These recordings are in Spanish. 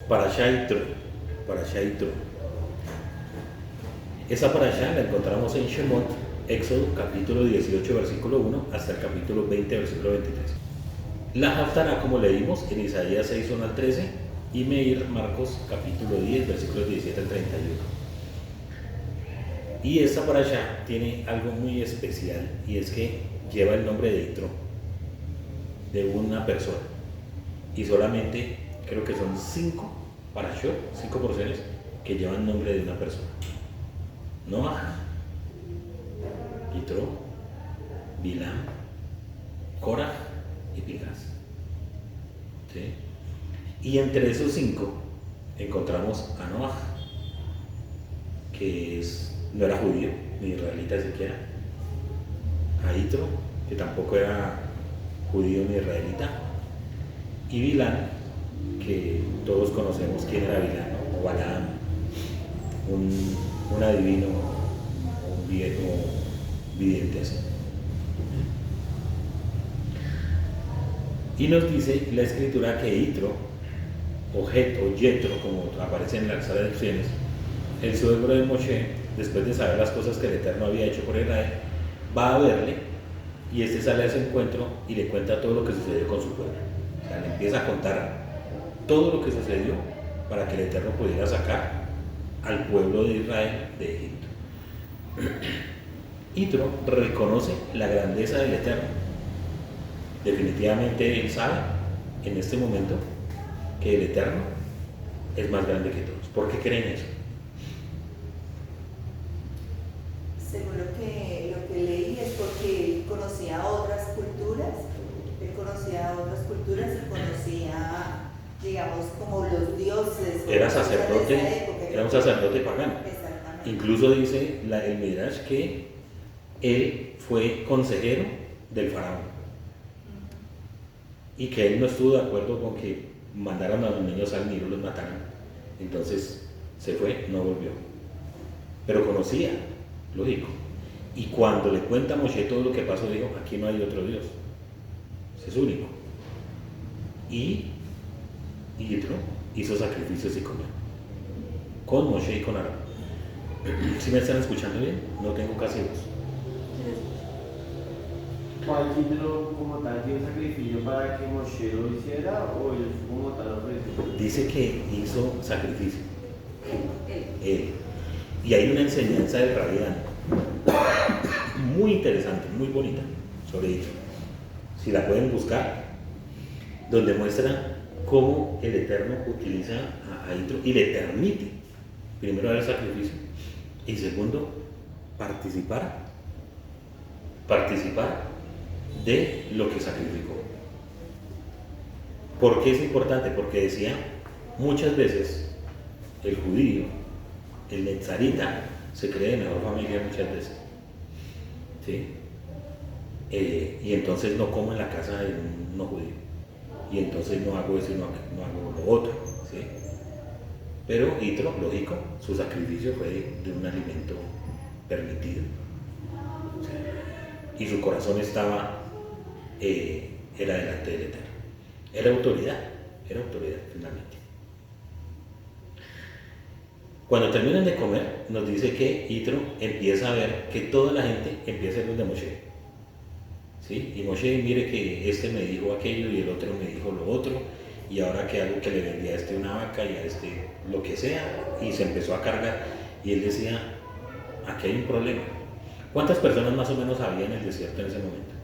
Parashá Yitro. Parashá Yitro. Esa parashá la encontramos en Shemot, Éxodo capítulo 18, versículo 1 hasta el capítulo 20, versículo 23. La Haftará, como leímos, en Isaías 6, 1 al 13 y Meir, Marcos capítulo 10, versículos 17 al 31. Y esta parashá tiene algo muy especial y es que lleva el nombre de Yitro, de una persona. Y solamente creo que son 5 parashot, 5 porciones que llevan nombre de una persona. Noah, Yitro, Bilam, Korah y Pinhas. ¿Sí? Y entre esos 5 encontramos a Noah, que no era judío, ni israelita siquiera. A Yitro, que tampoco era judío ni israelita. Y Bilam, que todos conocemos quién era Bilam, ¿no? O Balaam, un adivino, un vidente así. Y nos dice la escritura que Yitro, o Yetro, como aparece en las traducciones, el suegro de Moshe, después de saber las cosas que el Eterno había hecho por Israel, va a verle y este sale a ese encuentro y le cuenta todo lo que sucedió con su pueblo. O sea, le empieza a contar todo lo que sucedió para que el Eterno pudiera sacar al pueblo de Israel de Egipto. Yitro reconoce la grandeza del Eterno. Definitivamente él sabe en este momento que el Eterno es más grande que todos. ¿Por qué creen eso? Según lo que leí es porque él conocía otras culturas, y conocía, digamos, como los dioses. Era sacerdote, era un sacerdote pagano. Exactamente. Incluso dice el Midrash que él fue consejero del faraón y que él no estuvo de acuerdo con que mandaran a los niños al Nilo y los mataran. Entonces se fue, no volvió. Pero conocía, lógico. Y cuando le cuenta a Moshe todo lo que pasó, dijo, aquí no hay otro Dios. Es único. Y Yitro hizo sacrificios y comió. Con Moshe y con Aarón. ¿Sí me están escuchando bien? No tengo casi voz. ¿Cuál Yitro como tal dio sacrificio para que Moshe lo hiciera o ellos como tal ofrecieron? Dice que hizo sacrificio. Él. Y hay una enseñanza del Rabián muy interesante, muy bonita sobre Yitro. Si la pueden buscar, donde muestra cómo el Eterno utiliza a Yitro y le permite, primero, dar el sacrificio y segundo, participar de lo que sacrificó. ¿Por qué es importante? Porque decía, muchas veces el judío, el netzarita, se cree de mejor familia muchas veces. ¿Sí? Y entonces no como en la casa de un no judío. Y entonces no hago eso y no hago lo otro. ¿Sí? Pero Yitro, lógico, su sacrificio fue de un alimento permitido. ¿Sí? Y su corazón estaba, era delante del Eterno. Era autoridad finalmente. Cuando terminan de comer, nos dice que Yitro empieza a ver que toda la gente empieza a ir donde Moshe. ¿Sí? Y Moshe, mire que este me dijo aquello y el otro me dijo lo otro, y ahora que hago, que le vendía a este una vaca y a este lo que sea, y se empezó a cargar. Y él decía, aquí hay un problema. ¿Cuántas personas más o menos había en el desierto en ese momento?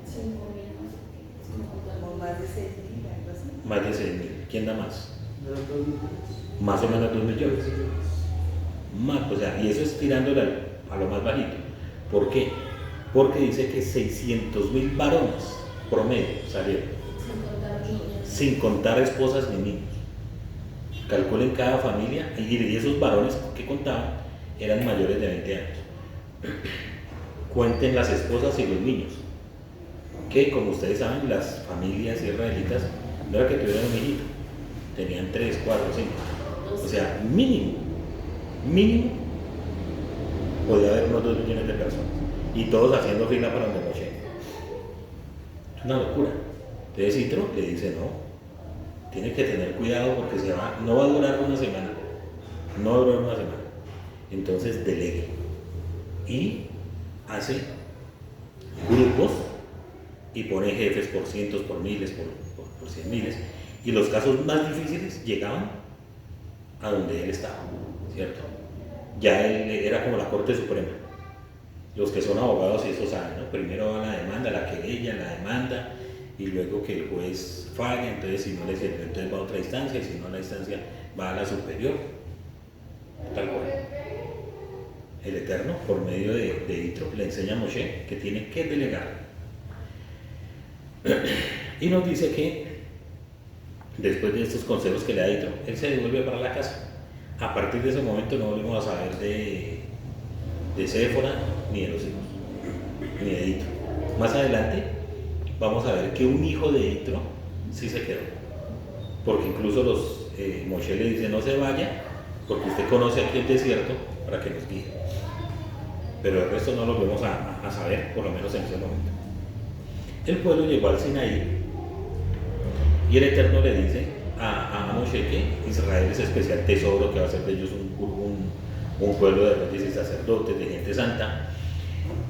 5.000, como más de 6.000, algo así. Más de 6.000. ¿Quién da más? Más o menos 2 millones. Más, o sea, y eso es tirándole a lo más bajito. ¿Por qué? Porque dice que 600.000 varones promedio salieron. Sin contar esposas ni niños. Calculen cada familia, y esos varones que contaban eran mayores de 20 años. Cuenten las esposas y los niños. Que, como ustedes saben, las familias israelitas no era que tuvieran un hijito, tenían 3, 4, 5. O sea, mínimo, podía haber unos 2 millones de personas. Y todos haciendo fila para donde Moshe. Es una locura. Entonces Yitro le dice, no, tiene que tener cuidado porque no va a durar una semana, no va a durar una semana. Entonces delegue y hace grupos y pone jefes por cientos, por miles, por cien miles. Y los casos más difíciles llegaban a donde él estaba, ¿cierto? Ya él era como la Corte Suprema. Los que son abogados y eso saben, ¿no? Primero va la demanda, la querella, la demanda, y luego que el juez falle, entonces si no le sirve, entonces va a otra instancia, y si no a la instancia va a la superior. Tal cual. El Eterno, por medio de Yitro, le enseña a Moshe que tiene que delegar. Y nos dice que después de estos consejos que le da Yitro, él se devuelve para la casa. A partir de ese momento no volvemos a saber de Séfora ni de los hijos, ni de Yitro. Más adelante vamos a ver que un hijo de Yitro sí se quedó, porque incluso Moshe le dice no se vaya, porque usted conoce aquí el desierto para que nos guíe. Pero el resto no lo vamos a saber, por lo menos en ese momento. El pueblo llegó al Sinaí y el Eterno le dice a Moshe que Israel es especial tesoro, que va a ser de ellos un pueblo de reyes y sacerdotes, de gente santa.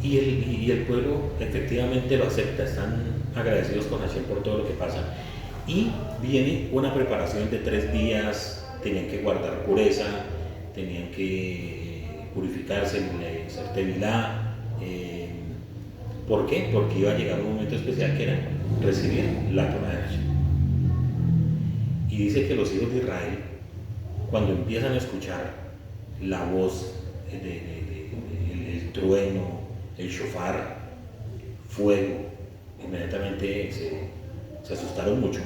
Y el pueblo efectivamente lo acepta, están agradecidos con Hashem por todo lo que pasa. Y viene una preparación de 3 días, tenían que guardar pureza, tenían que purificarse, hacer tevilá. ¿Por qué? Porque iba a llegar un momento especial que era recibir la Torá de Hashem. Y dice que los hijos de Israel, cuando empiezan a escuchar la voz, el trueno, el shofar, fuego, inmediatamente se asustaron mucho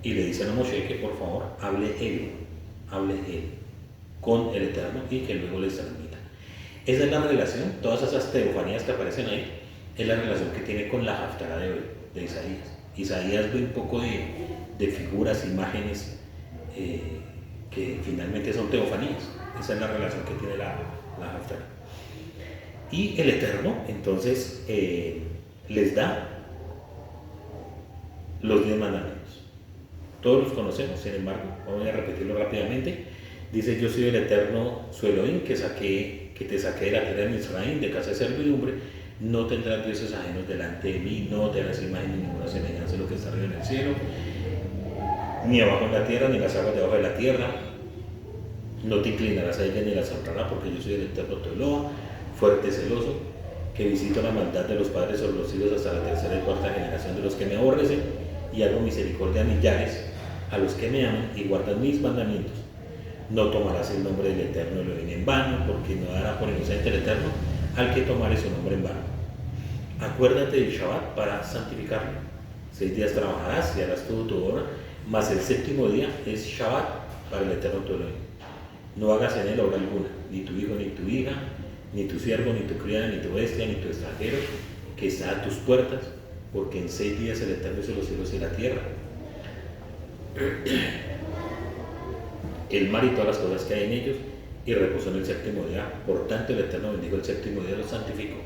y le dicen a Moshe que por favor hable él con el Eterno y que luego les transmita. Esa es la relación, todas esas teofanías que aparecen ahí, es la relación que tiene con la Haftará de Isaías. Isaías ve un poco de figuras, imágenes que finalmente son teofanías. Esa es la relación que tiene la Haftará. Y el Eterno entonces les da los 10 mandamientos. Todos los conocemos, sin embargo, voy a repetirlo rápidamente. Dice: yo soy el Eterno, su Elohim, que te saqué de la tierra de Israel, de casa de servidumbre. No tendrás dioses ajenos delante de mí, no te harás imagen ni ninguna semejanza de lo que está arriba en el cielo, ni abajo en la tierra, ni las aguas debajo de la tierra. No te inclinarás a ella ni las honrarás, porque yo soy el Eterno tu Eloa, fuerte, celoso, que visito la maldad de los padres sobre los hijos hasta la 3ª y 4ª generación de los que me aborrecen, y hago misericordia a millares, a los que me aman y guardan mis mandamientos. No tomarás el nombre del Eterno Elohim en vano, porque no dará por inocente el Eterno al que tomare su nombre en vano. Acuérdate del Shabbat para santificarlo. 6 días trabajarás y harás todo tu obra, mas el 7º día es Shabbat para el Eterno tu Elohim. No hagas en él obra alguna, ni tu hijo, ni tu hija, ni tu siervo, ni tu criada, ni tu bestia, ni tu extranjero, que está a tus puertas, porque en 6 días el Eterno hizo los cielos y la tierra, el mar y todas las cosas que hay en ellos, y reposó en el 7º día. Por tanto el Eterno bendijo el 7º día y lo santificó.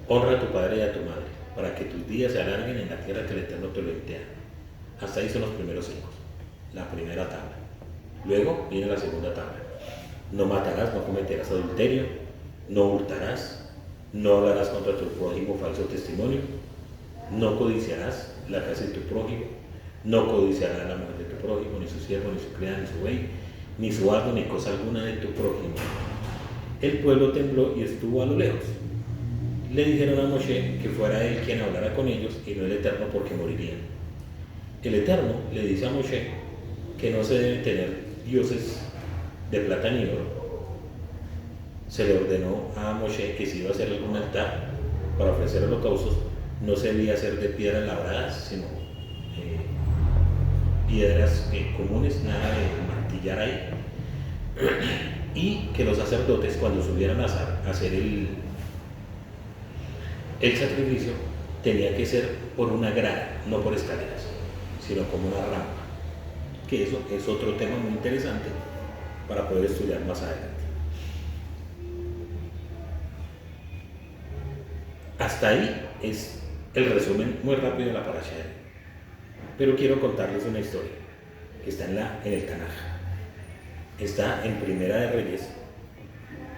Honra a tu padre y a tu madre, para que tus días se alarguen en la tierra que el Eterno te lo entea. Hasta ahí son los primeros 5, la primera tabla. Luego viene la segunda tabla. No matarás, no cometerás adulterio, no hurtarás, no hablarás contra tu prójimo falso testimonio, no codiciarás la casa de tu prójimo, no codiciarás la mujer de tu prójimo, ni su siervo, ni su criada, ni su buey, ni su asno, ni cosa alguna de tu prójimo. El pueblo tembló y estuvo a lo lejos. Le dijeron a Moshe que fuera él quien hablara con ellos y no el Eterno, porque morirían. El Eterno le dice a Moshe que no se deben tener dioses de plata ni oro. Se le ordenó a Moshe que si iba a hacer algún altar para ofrecer holocaustos, no se debía hacer de piedras labradas, sino piedras comunes, nada de martillar ahí. Y que los sacerdotes, cuando subieran a hacer el sacrificio, tenía que ser por una grada, no por escaleras, sino como una rampa. Que eso es otro tema muy interesante para poder estudiar más adelante. Hasta ahí es el resumen muy rápido de la parasha. Pero quiero contarles una historia. está en el Tanaj. Está en Primera de Reyes,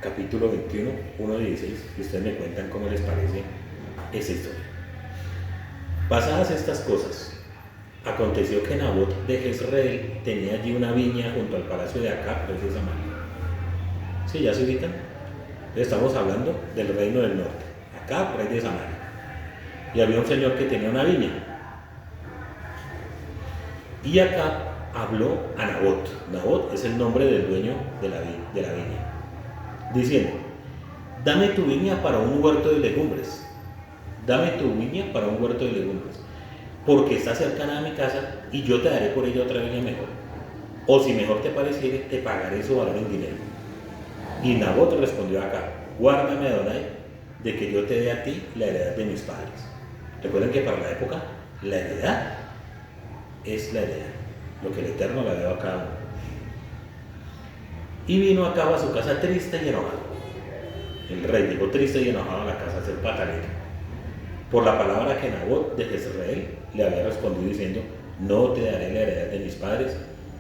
capítulo 21, 1-16, y ustedes me cuentan cómo les parece esa historia. Pasadas estas cosas, aconteció que Nabot de Jezreel tenía allí una viña junto al palacio de Acab, rey de Samaria. ¿Sí, ya se ubican? Estamos hablando del reino del norte, Acab, rey de Samaria. Y había un señor que tenía una viña. Y Acab habló a Nabot. Nabot es el nombre del dueño de la viña, diciendo: dame tu viña para un huerto de legumbres. Dame tu viña para un huerto de legumbres, porque está cercana a mi casa y yo te daré por ella otra viña mejor. O si mejor te pareciere, te pagaré su valor en dinero. Y Nabot respondió a Acab: guárdame, Adonai, de que yo te dé a ti la heredad de mis padres. Recuerden que para la época, la heredad es la heredad, lo que el Eterno le dio a cada uno. Y vino Acab a su casa triste y enojado. El rey llegó triste y enojado a la casa a hacer pataleta por la palabra que Nabot de Jezreel le había respondido diciendo: no te daré la heredad de mis padres.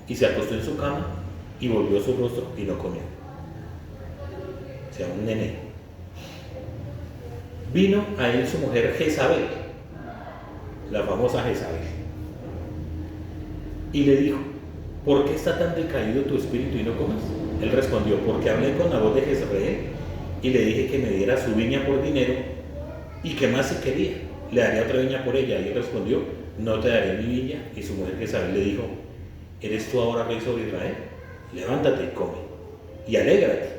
Y se acostó en su cama y volvió su rostro y no comió. O sea, un nené. Vino a él su mujer Jezabel, la famosa Jezabel, y le dijo: ¿por qué está tan decaído tu espíritu y no comes? Él respondió: porque hablé con Nabot de Jezreel y le dije que me diera su viña por dinero, y que más si quería, le daría otra viña por ella. Y él respondió: no te daré mi viña. Y su mujer Jezabel le dijo: ¿eres tú ahora rey sobre Israel? Levántate y come, y alégrate,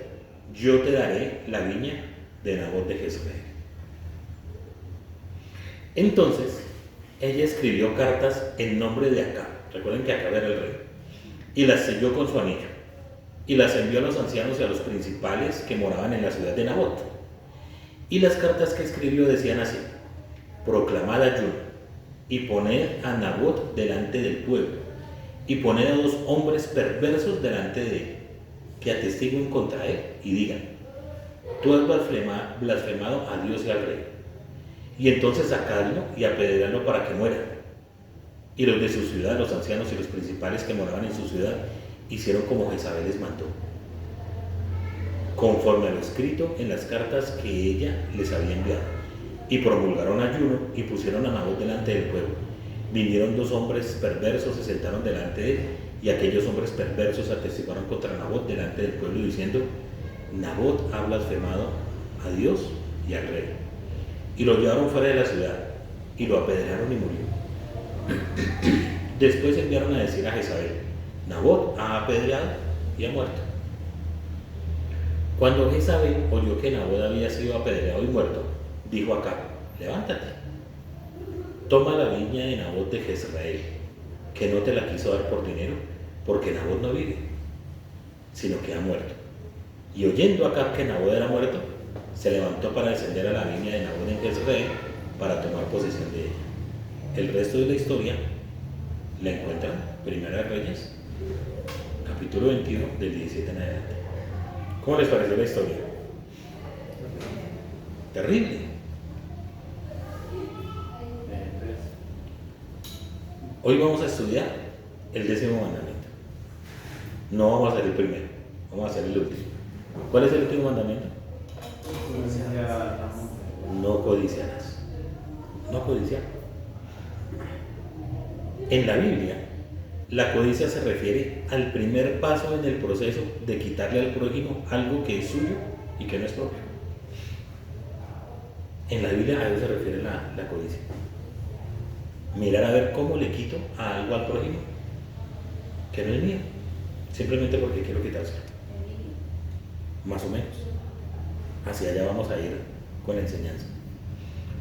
yo te daré la viña de Nabot de Jezreel. Entonces ella escribió cartas en nombre de Acab. Recuerden que Acab era el rey, y las selló con su anillo, y las envió a los ancianos y a los principales que moraban en la ciudad de Nabot. Y las cartas que escribió decían así: proclamad ayuno, y poned a Nabot delante del pueblo, y poned a 2 hombres perversos delante de él, que atestiguen contra él, y digan: tú has blasfemado a Dios y al rey. Y entonces sacadlo y apedreadlo para que muera. Y los de su ciudad, los ancianos y los principales que moraban en su ciudad, hicieron como Jezabel les mandó, conforme a lo escrito en las cartas que ella les había enviado. Y promulgaron ayuno y pusieron a Nabot delante del pueblo. Vinieron 2 hombres perversos, se sentaron delante de él, y aquellos hombres perversos atestiguaron contra Nabot delante del pueblo, diciendo: Nabot ha blasfemado a Dios y al rey. Y lo llevaron fuera de la ciudad, y lo apedrearon y murió. Después enviaron a decir a Jezabel: Nabot ha apedreado y ha muerto. Cuando Jezabel oyó que Nabot había sido apedreado y muerto, dijo a Acab: levántate, toma la viña de Nabot de Jezreel, que no te la quiso dar por dinero, porque Nabot no vive, sino que ha muerto. Y oyendo Acab que Nabot era muerto, se levantó para descender a la viña de Nabot en Jezreel para tomar posesión de ella. El resto de la historia la encuentran en Primera de Reyes, capítulo 21, del 17 en adelante. ¿Cómo les pareció la historia? Terrible. Hoy vamos a estudiar el 10º mandamiento. No vamos a hacer el primero, vamos a hacer el último. ¿Cuál es el último mandamiento? No codiciarás. No codiciar. En la Biblia, la codicia se refiere al primer paso en el proceso de quitarle al prójimo algo que es suyo y que no es propio. En la Biblia a eso se refiere la codicia. Mirar a ver cómo le quito a algo al prójimo que no es mío, simplemente porque quiero quitárselo. Más o menos. Hacia allá vamos a ir con la enseñanza.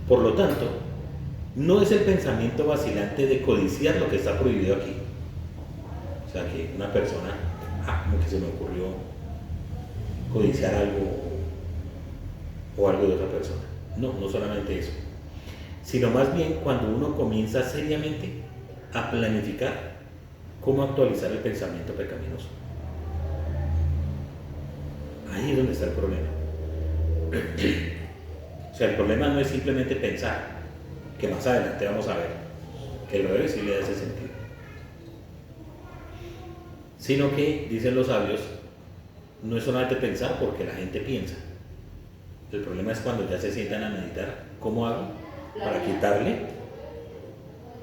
Por lo tanto, no es el pensamiento vacilante de codiciar lo que está prohibido aquí. O sea, que una persona, como que se me ocurrió codiciar algo o algo de otra persona. No, no solamente eso, sino más bien cuando uno comienza seriamente a planificar cómo actualizar el pensamiento pecaminoso. Ahí es donde está el problema. O sea, el problema no es simplemente pensar, que más adelante vamos a ver que el breve sí le da ese sentido. sino que, dicen los sabios, no es solamente pensar porque la gente piensa. El problema es cuando ya se sientan a meditar, ¿cómo hago para quitarle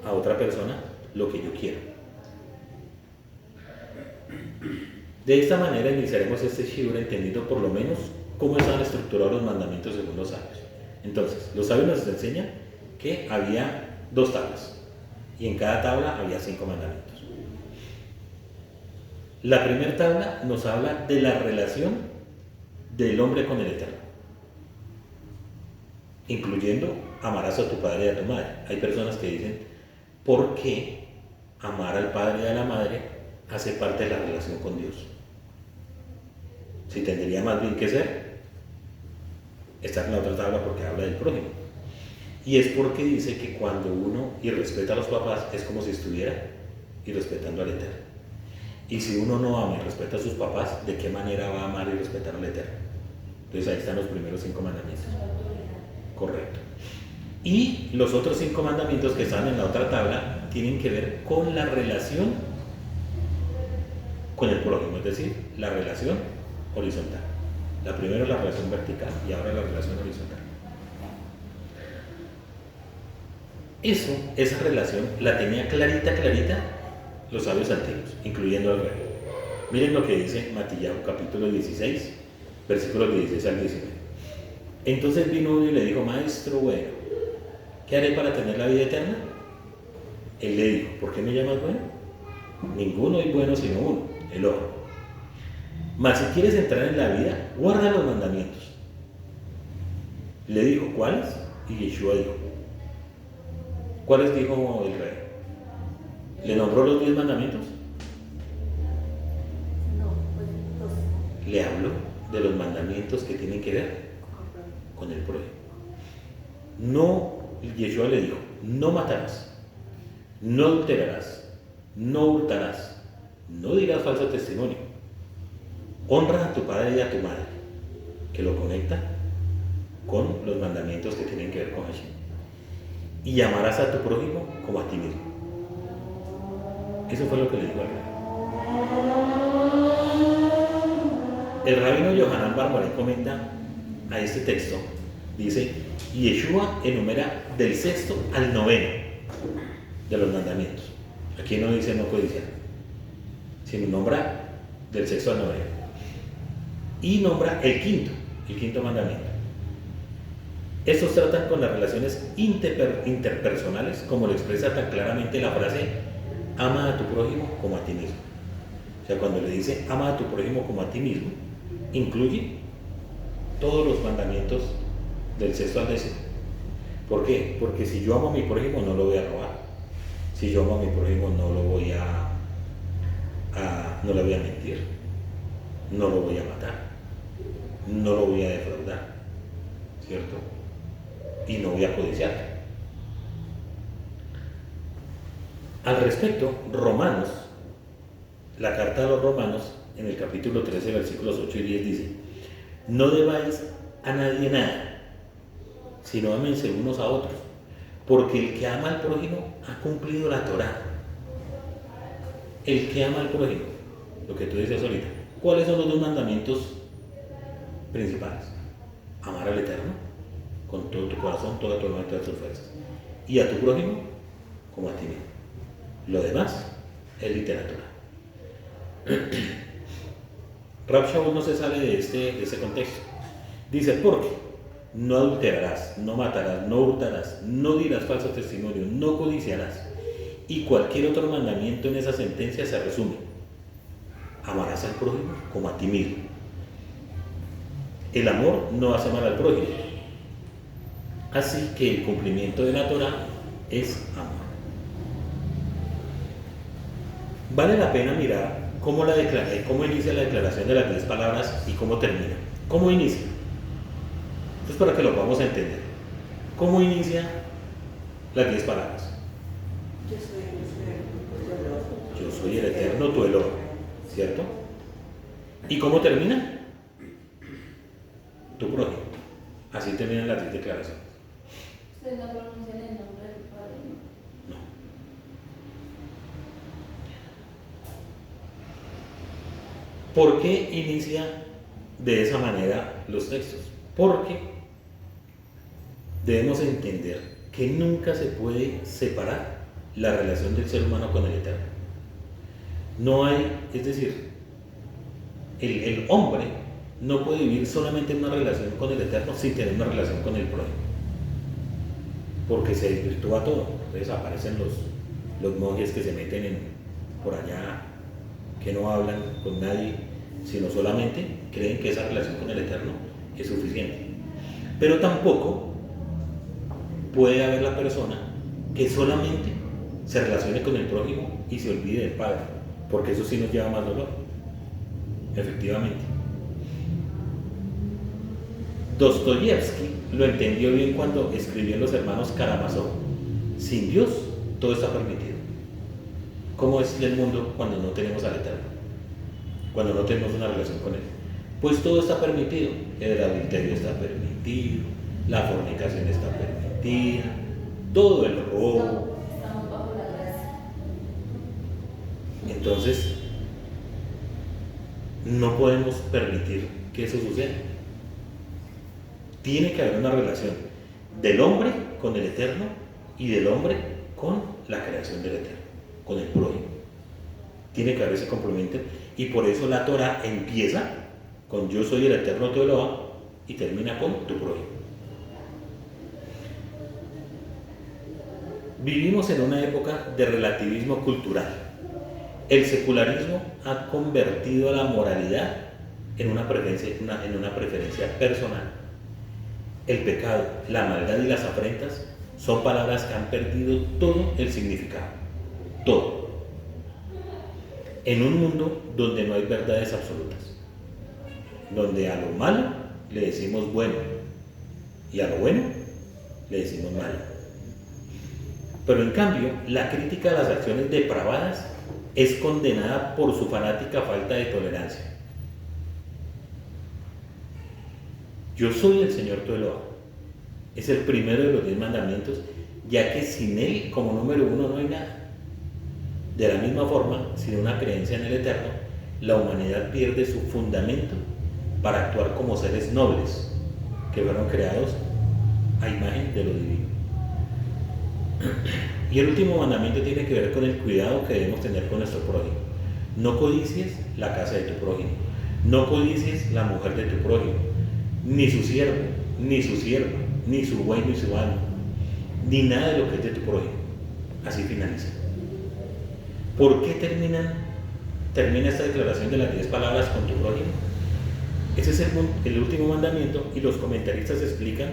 a otra persona lo que yo quiero? De esta manera iniciaremos este shiur entendiendo por lo menos cómo están estructurados los mandamientos según los sabios. Entonces, los sabios nos enseñan que había 2 tablas y en cada tabla había 5 mandamientos. La primera tabla nos habla de la relación del hombre con el Eterno, incluyendo amarás a tu padre y a tu madre. Hay personas que dicen, ¿por qué amar al padre y a la madre hace parte de la relación con Dios? Si tendría más bien que ser, está en la otra tabla porque habla del prójimo. Y es porque dice que cuando uno irrespeta a los papás es como si estuviera irrespetando al Eterno. Y si uno no ama y respeta a sus papás, ¿de qué manera va a amar y respetar al Eterno? Entonces ahí están los primeros 5 mandamientos. Correcto. Y los otros 5 mandamientos que están en la otra tabla tienen que ver con la relación con el prójimo, es decir, la relación horizontal. La primera es la relación vertical y ahora la relación horizontal. Esa relación la tenía clarita los sabios antiguos, incluyendo al rey. Miren lo que dice Matillahu, capítulo 16, versículos 16 al 19. Entonces vino uno y le dijo, maestro bueno, ¿qué haré para tener la vida eterna? Él le dijo, ¿por qué me llamas bueno? Ninguno es bueno sino uno, el oro. Mas si quieres entrar en la vida, guarda los mandamientos. Le dijo, ¿cuáles? Y Yeshua dijo, ¿cuáles dijo el rey? ¿Le nombró los 10 mandamientos? No, pues 2. Le habló de los mandamientos que tienen que ver con el prójimo. No, Yeshua le dijo, no matarás, no adulterarás, no hurtarás, no dirás falso testimonio, honra a tu padre y a tu madre, que lo conecta con los mandamientos que tienen que ver con Hashem, y amarás a tu prójimo como a ti mismo. Eso fue lo que le dijo al rey. El rabino Yohanan Barbaré comenta a este texto, dice, Yeshua enumera del 6º al 9º de los mandamientos. Aquí no dice no codiciar, sino nombra del 6º al 9º. Y nombra el quinto mandamiento. Estos tratan con las relaciones interpersonales, como lo expresa tan claramente la frase ama a tu prójimo como a ti mismo. O sea, cuando le dice ama a tu prójimo como a ti mismo, incluye todos los mandamientos del 6º al 10º. ¿Por qué? Porque si yo amo a mi prójimo no lo voy a robar. Si yo amo a mi prójimo no lo voy no le voy a mentir, no lo voy a matar, no lo voy a defraudar, ¿cierto? Y no voy a codiciar. Al respecto, Romanos, la carta de los Romanos, en el capítulo 13, versículos 8 y 10 dice, no debáis a nadie nada, sino ámense unos a otros, porque el que ama al prójimo ha cumplido la Torá. El que ama al prójimo, lo que tú dices ahorita, ¿cuáles son los 2 mandamientos principales? Amar al Eterno con todo tu corazón, toda tu alma y todas tus fuerzas, y a tu prójimo como a ti mismo. Lo demás es literatura. Rab Shaul no se sale de ese contexto. Dice, porque no adulterarás, no matarás, no hurtarás, no dirás falso testimonio, no codiciarás. Y cualquier otro mandamiento en esa sentencia se resume: amarás al prójimo como a ti mismo. El amor no hace mal al prójimo. Así que el cumplimiento de la Torá es amor. Vale la pena mirar cómo inicia la declaración de las 10 palabras y cómo termina. ¿Cómo inicia? Entonces, para que lo podamos entender. ¿Cómo inicia las 10 palabras? Yo soy el Eterno, tu Elor, ¿cierto? ¿Y cómo termina? Tu prójimo. Así terminan las 10 declaraciones. ¿Ustedes no pronuncian el nombre del Padre? No. ¿Por qué inicia de esa manera los textos? Porque debemos entender que nunca se puede separar la relación del ser humano con el Eterno. No hay, es decir, el hombre no puede vivir solamente en una relación con el Eterno sin tener una relación con el prójimo, porque se desvirtúa todo. Entonces aparecen los monjes que se meten por allá, que no hablan con nadie, sino solamente creen que esa relación con el Eterno es suficiente. Pero tampoco puede haber la persona que solamente se relacione con el prójimo y se olvide del Padre, porque eso sí nos lleva más dolor, efectivamente. Dostoyevsky lo entendió bien cuando escribió en Los Hermanos Karamazov: sin Dios todo está permitido. ¿Cómo es el mundo cuando no tenemos al Eterno? Cuando no tenemos una relación con Él. Pues todo está permitido. El adulterio está permitido, la fornicación está permitida, todo el robo. Estamos bajo la gracia. Entonces, no podemos permitir que eso suceda. Tiene que haber una relación del hombre con el Eterno y del hombre con la creación del Eterno, con el prójimo. Tiene que haber ese complemento, y por eso la Torah empieza con yo soy el Eterno tu Elohim y termina con tu prójimo. Vivimos en una época de relativismo cultural. El secularismo ha convertido a la moralidad en una preferencia personal. El pecado, la maldad y las afrentas son palabras que han perdido todo el significado. Todo. En un mundo donde no hay verdades absolutas, donde a lo malo le decimos bueno y a lo bueno le decimos malo. Pero en cambio, la crítica a las acciones depravadas es condenada por su fanática falta de tolerancia. Yo soy el Señor tu Elohim. Es el primero de los 10 mandamientos, ya que sin él, como número 1, no hay nada. De la misma forma, sin una creencia en el Eterno, la humanidad pierde su fundamento para actuar como seres nobles, que fueron creados a imagen de lo divino. Y el último mandamiento tiene que ver con el cuidado que debemos tener con nuestro prójimo. No codicies la casa de tu prójimo, no codicies la mujer de tu prójimo, ni su siervo, ni su sierva, ni su buey, ni su alma, ni nada de lo que es de tu prójimo. Así finaliza. ¿Por qué termina esta declaración de las 10 palabras con tu prójimo? Ese es el último mandamiento, y los comentaristas explican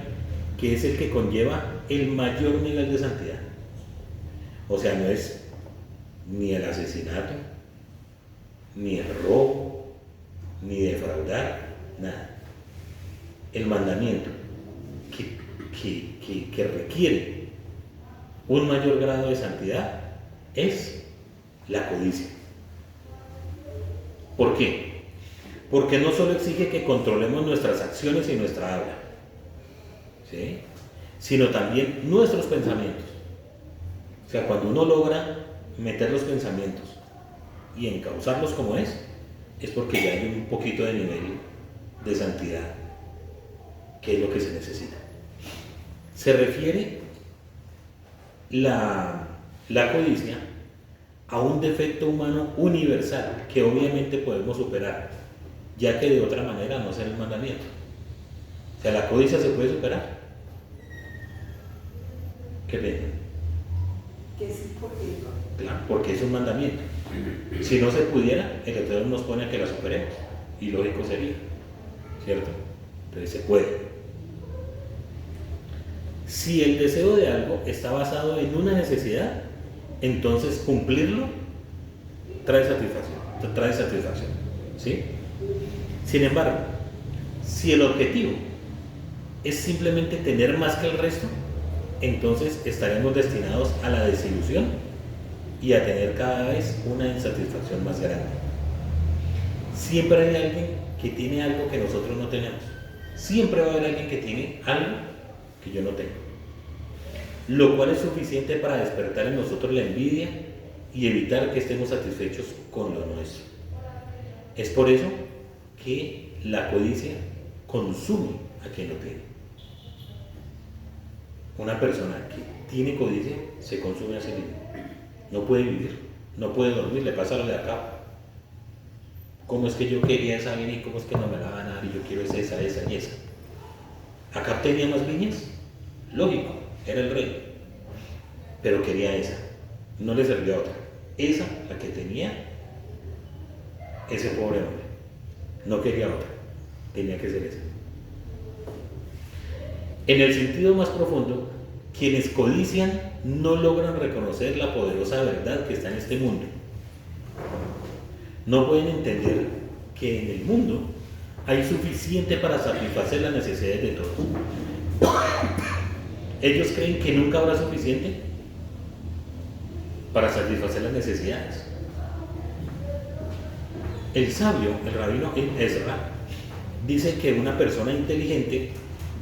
que es el que conlleva el mayor nivel de santidad. O sea, no es ni el asesinato, ni el robo, ni defraudar, nada. El mandamiento que requiere un mayor grado de santidad es la codicia. ¿Por qué? Porque no solo exige que controlemos nuestras acciones y nuestra habla, ¿sí?, sino también nuestros pensamientos. O sea, cuando uno logra meter los pensamientos y encauzarlos como es porque ya hay un poquito de nivel de santidad, que es lo que se necesita. Se refiere la codicia a un defecto humano universal que obviamente podemos superar, ya que de otra manera no será el mandamiento. O sea, la codicia se puede superar. ¿Qué piensan? Que sí, porque Claro, porque es un mandamiento. Si no se pudiera, el Eterno nos pone a que la superemos, y lógico sería, ¿cierto? Entonces se puede. Si el deseo de algo está basado en una necesidad, entonces cumplirlo trae satisfacción, ¿sí? Sin embargo, si el objetivo es simplemente tener más que el resto, entonces estaremos destinados a la desilusión y a tener cada vez una insatisfacción más grande. Siempre hay alguien que tiene algo que nosotros no tenemos. Siempre va a haber alguien que tiene algo que yo no tengo, lo cual es suficiente para despertar en nosotros la envidia y evitar que estemos satisfechos con lo nuestro. Es por eso que la codicia consume a quien lo tiene. Una persona que tiene codicia se consume a sí mismo. No puede vivir, no puede dormir, le pasa lo de acá. ¿Cómo es que yo quería esa viña y cómo es que no me la van a dar y yo quiero esa y esa? Acá tenía más viñas, lógico, era el rey, pero quería esa, no le servía otra. Esa, la que tenía ese pobre hombre, no quería otra, tenía que ser esa. En el sentido más profundo, quienes codician no logran reconocer la poderosa verdad que está en este mundo. No pueden entender que en el mundo hay suficiente para satisfacer las necesidades de todos. Ellos creen que nunca habrá suficiente para satisfacer las necesidades. El sabio, el rabino Ezra, dice que una persona inteligente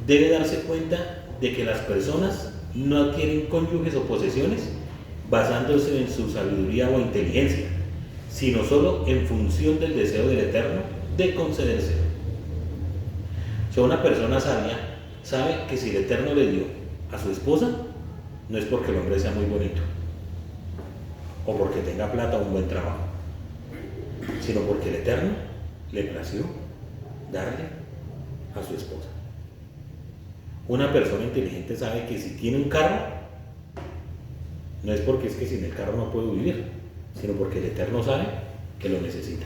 debe darse cuenta de que las personas no adquieren cónyuges o posesiones basándose en su sabiduría o inteligencia, sino solo en función del deseo del Eterno de concederse. O sea, una persona sabia sabe que si el Eterno le dio a su esposa, no es porque el hombre sea muy bonito o porque tenga plata o un buen trabajo, sino porque el Eterno le plació darle a su esposa. Una persona inteligente sabe que si tiene un carro, no es porque es que sin el carro no puedo vivir, sino porque el Eterno sabe que lo necesita.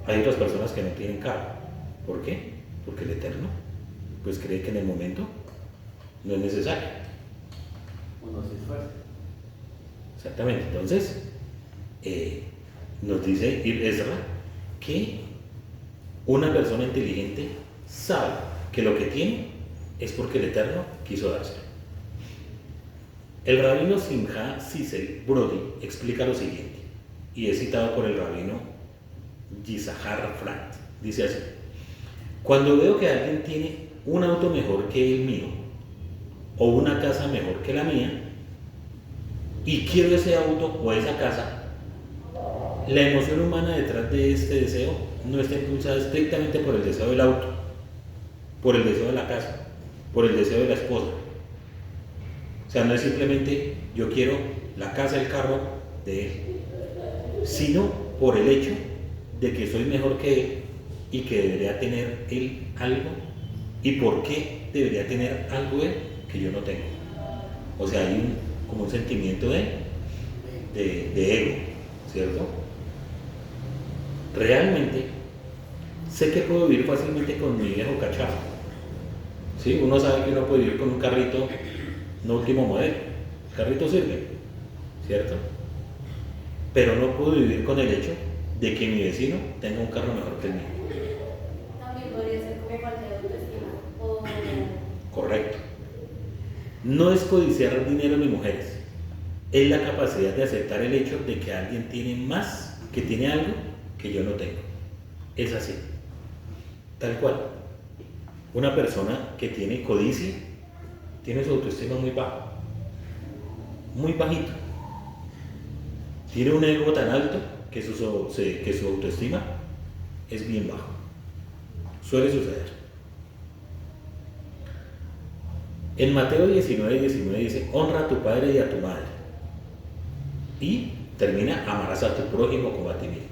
Hay otras personas que no tienen carro. ¿Por qué? Porque el Eterno pues cree que en el momento no es necesario. Uno se esfuerza. Exactamente. Entonces, nos dice Ezra que una persona inteligente sabe que lo que tiene es porque el Eterno quiso dárselo. El rabino Simcha Sisel Brody explica lo siguiente, y es citado por el rabino Yisahar Frat. Dice así: cuando veo que alguien tiene un auto mejor que el mío, o una casa mejor que la mía, y quiero ese auto o esa casa, la emoción humana detrás de este deseo no está impulsada estrictamente por el deseo del auto, por el deseo de la casa, por el deseo de la esposa. O sea, no es simplemente yo quiero la casa, el carro de él, sino por el hecho de que soy mejor que él y que debería tener él algo, y por qué debería tener algo él que yo no tengo. O sea, hay como un sentimiento de ego, ¿cierto? Realmente sé que puedo vivir fácilmente con mi viejo cacharro. ¿Sí? Uno sabe que uno puede vivir con un carrito no último modelo. El carrito sirve, ¿cierto? Pero no puedo vivir con el hecho de que mi vecino tenga un carro mejor que el mío. También podría ser como parte de autoestima. O... Correcto. No es codiciar dinero ni mujeres. Es la capacidad de aceptar el hecho de que alguien tiene más, que tiene algo que yo no tengo. Es así. Tal cual. Una persona que tiene codicia tiene su autoestima muy bajo, muy bajito. Tiene un ego tan alto que su autoestima es bien bajo. Suele suceder. En Mateo 19:19 dice: honra a tu padre y a tu madre. Y termina: amarás a tu prójimo como a ti mismo.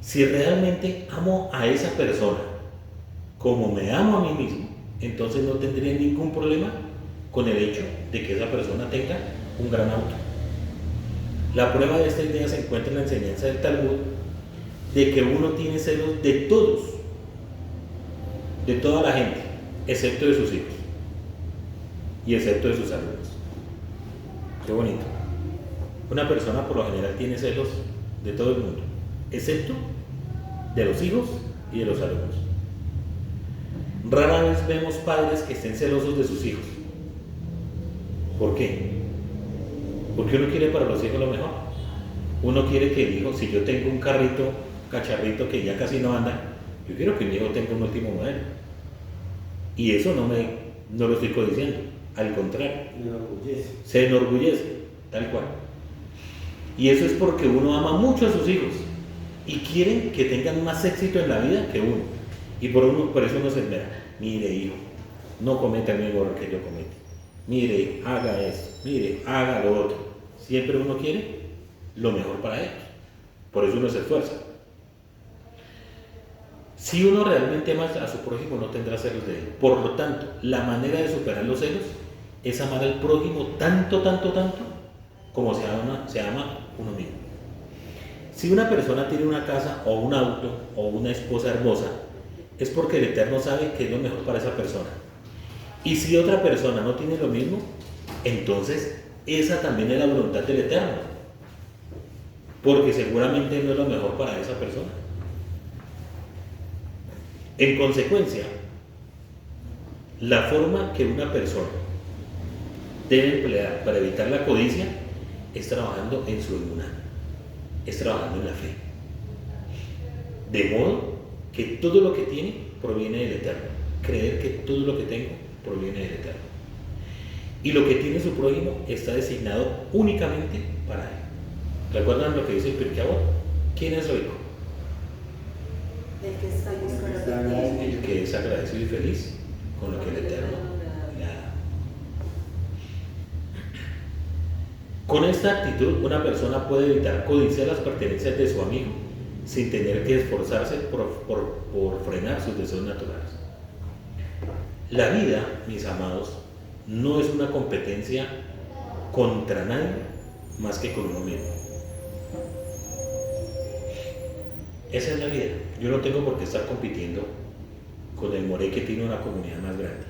Si realmente amo a esa persona como me amo a mí mismo, entonces no tendría ningún problema con el hecho de que esa persona tenga un gran auto. La prueba de esta idea se encuentra en la enseñanza del Talmud de que uno tiene celos de todos, de toda la gente, excepto de sus hijos y excepto de sus alumnos. Qué bonito. Una persona por lo general tiene celos de todo el mundo, excepto de los hijos y de los alumnos. Rara vez vemos padres que estén celosos de sus hijos. ¿Por qué? Porque uno quiere para los hijos lo mejor. Uno quiere que el hijo, si yo tengo un carrito, cacharrito que ya casi no anda, yo quiero que mi hijo tenga un último modelo. Y eso no lo estoy codiciando, al contrario. Se enorgullece, tal cual. Y eso es porque uno ama mucho a sus hijos y quieren que tengan más éxito en la vida que uno. Y por eso uno se esmera. Mire, hijo, no cometa el mismo error que yo cometí. Mire, haga esto. Mire, haga lo otro. Siempre uno quiere lo mejor para ellos. Por eso uno se esfuerza. Si uno realmente ama a su prójimo, no tendrá celos de él. Por lo tanto, la manera de superar los celos es amar al prójimo tanto, tanto, tanto, como se ama uno mismo. Si una persona tiene una casa o un auto o una esposa hermosa, es porque el Eterno sabe que es lo mejor para esa persona. Y si otra persona no tiene lo mismo, entonces esa también es la voluntad del Eterno, porque seguramente no es lo mejor para esa persona. En consecuencia, la forma que una persona debe emplear para evitar la codicia es trabajando en su emuná, es trabajando en la fe. De modo que todo lo que tiene proviene del Eterno. Creer que todo lo que tengo proviene del Eterno. Y lo que tiene su prójimo está designado únicamente para él. ¿Recuerdan lo que dice el Pirkei Avot? ¿Quién es rico? El que está feliz con lo que tiene. El que es agradecido y feliz con lo que el Eterno le ha dado. Con esta actitud, una persona puede evitar codiciar las pertenencias de su amigo sin tener que esforzarse por frenar sus deseos naturales. La vida, mis amados, no es una competencia contra nadie más que con uno mismo. Esa es la vida. Yo no tengo por qué estar compitiendo con el Moré que tiene una comunidad más grande.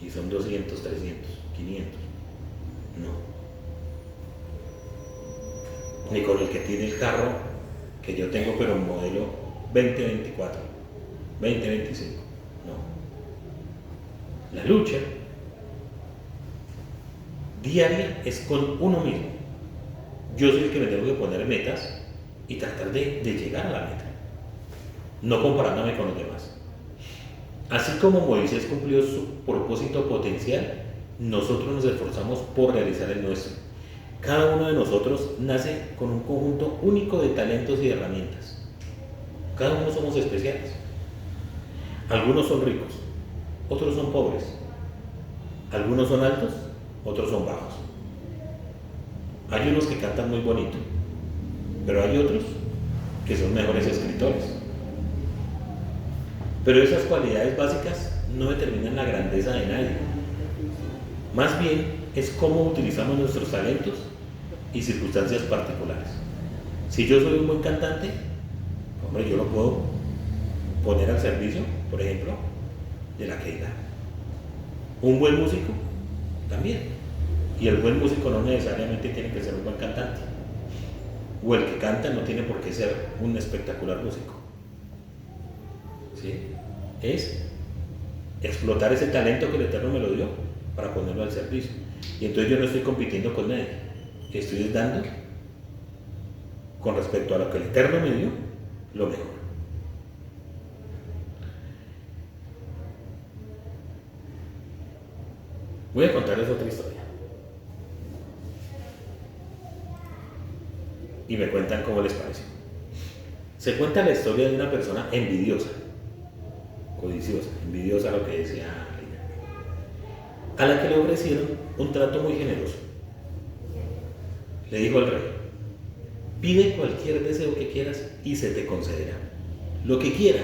Y son 200, 300, 500. No. Ni con el que tiene el carro que yo tengo, pero un modelo 2024, 2025. No. La lucha diaria es con uno mismo. Yo soy el que me tengo que poner metas y tratar de llegar a la meta, no comparándome con los demás. Así como Moisés cumplió su propósito potencial, nosotros nos esforzamos por realizar el nuestro. Cada uno de nosotros nace con un conjunto único de talentos y herramientas. Cada uno somos especiales. Algunos son ricos, otros son pobres. Algunos son altos, otros son bajos. Hay unos que cantan muy bonito, pero hay otros que son mejores escritores. Pero esas cualidades básicas no determinan la grandeza de nadie. Más bien es cómo utilizamos nuestros talentos y circunstancias particulares. Si yo soy un buen cantante, hombre, yo lo puedo poner al servicio, por ejemplo, de la Keilah. Un buen músico, también. Y el buen músico no necesariamente tiene que ser un buen cantante. O el que canta no tiene por qué ser un espectacular músico. ¿Sí? Es explotar ese talento que el Eterno me lo dio para ponerlo al servicio. Y entonces yo no estoy compitiendo con nadie. Estoy dando, con respecto a lo que el Eterno me dio, lo mejor. Voy a contarles otra historia. Y me cuentan cómo les pareció. Se cuenta la historia de una persona envidiosa, codiciosa, envidiosa lo que decía Lina, a la que le ofrecieron un trato muy generoso. Le dijo al rey: pide cualquier deseo que quieras y se te concederá. Lo que quiera.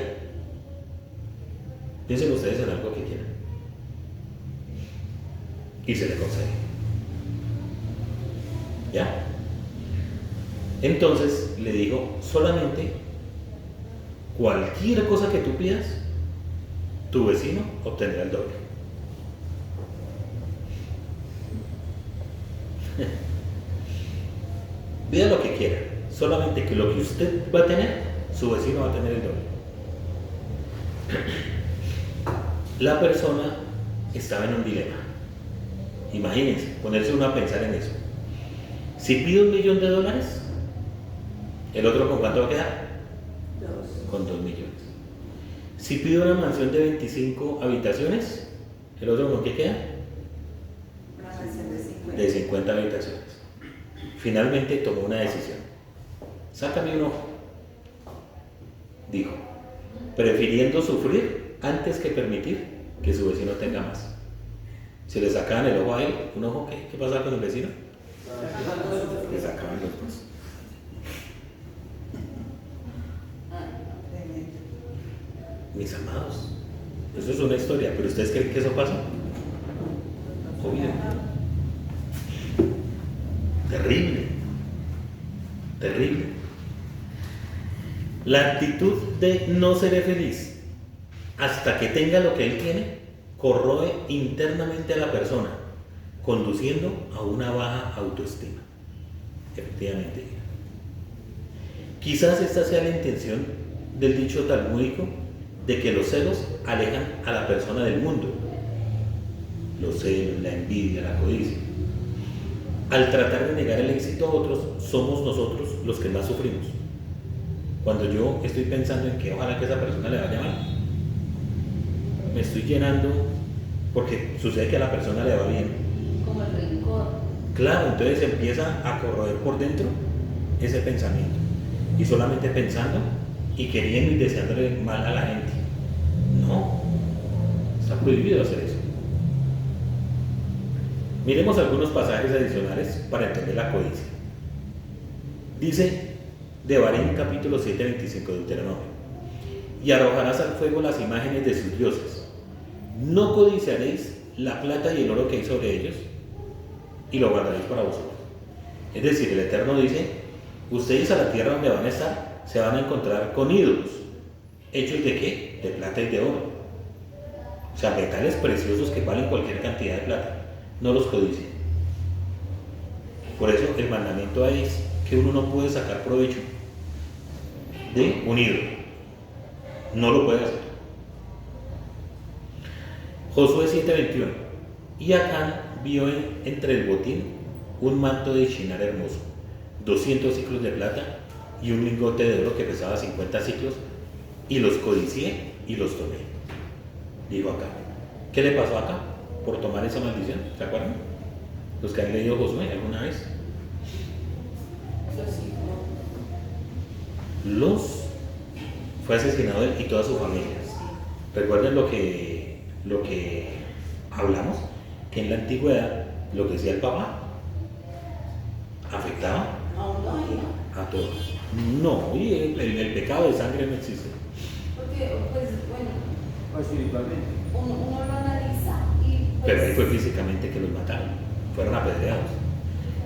Piensen ustedes en algo que quieran. Y se le concede. ¿Ya? Entonces le dijo: solamente cualquier cosa que tú pidas, tu vecino obtendrá el doble. Pida lo que quiera, solamente que lo que usted va a tener, su vecino va a tener el doble. La persona estaba en un dilema. Imagínense, ponerse uno a pensar en eso. Si pido $1.000.000, ¿el otro con cuánto va a quedar? 2. Con 2 millones. Si pido una mansión de 25 habitaciones, ¿el otro con qué queda? Una mansión de 50. De 50 habitaciones. Finalmente tomó una decisión. Sácame un ojo. dijo, prefiriendo sufrir antes que permitir que su vecino tenga más. Si le sacaban el ojo a él, un ojo, ¿qué pasaba con el vecino? Le sacaban los dos. Tremendo. Mis amados, eso es una historia, pero ¿ustedes creen que eso pasó? Obvio. Terrible, terrible. La actitud de no seré feliz hasta que tenga lo que él tiene corroe internamente a la persona, conduciendo a una baja autoestima. Efectivamente. Quizás esta sea la intención del dicho talmúdico de que los celos alejan a la persona del mundo. Los celos, la envidia, la codicia. Al tratar de negar el éxito a otros, somos nosotros los que más sufrimos. Cuando yo estoy pensando en que ojalá que esa persona le vaya mal, me estoy llenando porque sucede que a la persona le va bien. Como el rencor. Claro, entonces empieza a corroer por dentro ese pensamiento. Y solamente pensando y queriendo y deseándole mal a la gente. No, está prohibido hacer eso. Miremos algunos pasajes adicionales para entender la codicia. Dice Devarim capítulo 7, 25 de Deuteronomio: y arrojarás al fuego las imágenes de sus dioses. No codiciaréis la plata y el oro que hay sobre ellos, y lo guardaréis para vosotros. Es decir, el Eterno dice, ustedes a la tierra donde van a estar, se van a encontrar con ídolos. ¿Hechos de qué? De plata y de oro. O sea, metales preciosos que valen cualquier cantidad de plata. No los codicien. Por eso el mandamiento es que uno no puede sacar provecho de un ídolo. No lo puede hacer. Josué 7:21. Y Acán vio entre el botín un manto de Shinar hermoso, 200 ciclos de plata y un lingote de oro que pesaba 50 ciclos, y los codicié y los tomé. Dijo Acán. ¿Qué le pasó a Acán por tomar esa maldición? ¿Se acuerdan? Los que han leído Josué alguna vez. Fue asesinado él y toda su familia. Recuerden lo que hablamos, que en la antigüedad lo que decía el papá afectaba a todos. No, y el pecado de sangre no existe. Porque, pues, bueno, O espiritualmente. uno lo analiza y pues, Pero ahí fue físicamente que los mataron, fueron apedreados.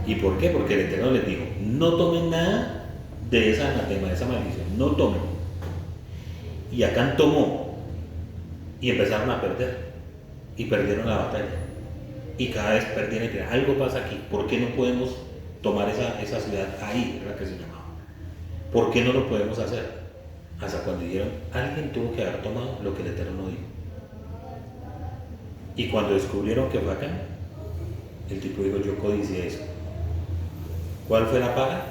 ¿Y por qué? Porque el Eterno les dijo, no tomen nada de esa anatema, de esa maldición, no tomen. Y Acán tomó y empezaron a perder y perdieron la batalla. Y cada vez perdían y perdían. Algo pasa aquí, ¿por qué no podemos tomar esa ciudad ahí, era la que se llamaba? ¿Por qué no lo podemos hacer? Hasta cuando dijeron, alguien tuvo que haber tomado lo que el Eterno no dijo. Y cuando descubrieron que fue Acán, el tipo dijo, yo codicié eso. ¿Cuál fue la paga?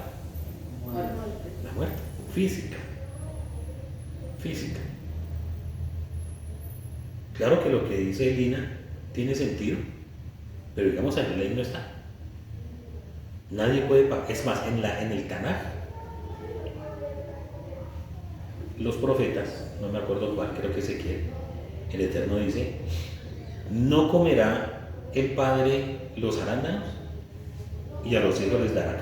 La muerte, física. Física. Claro que lo que dice Lina tiene sentido, pero digamos en la ley no está. Nadie puede pagar. Es más, en el Tanaj, los profetas, no me acuerdo cuál, creo que Ezequiel, el Eterno dice, no comerá el padre los arándanos y a los hijos les dará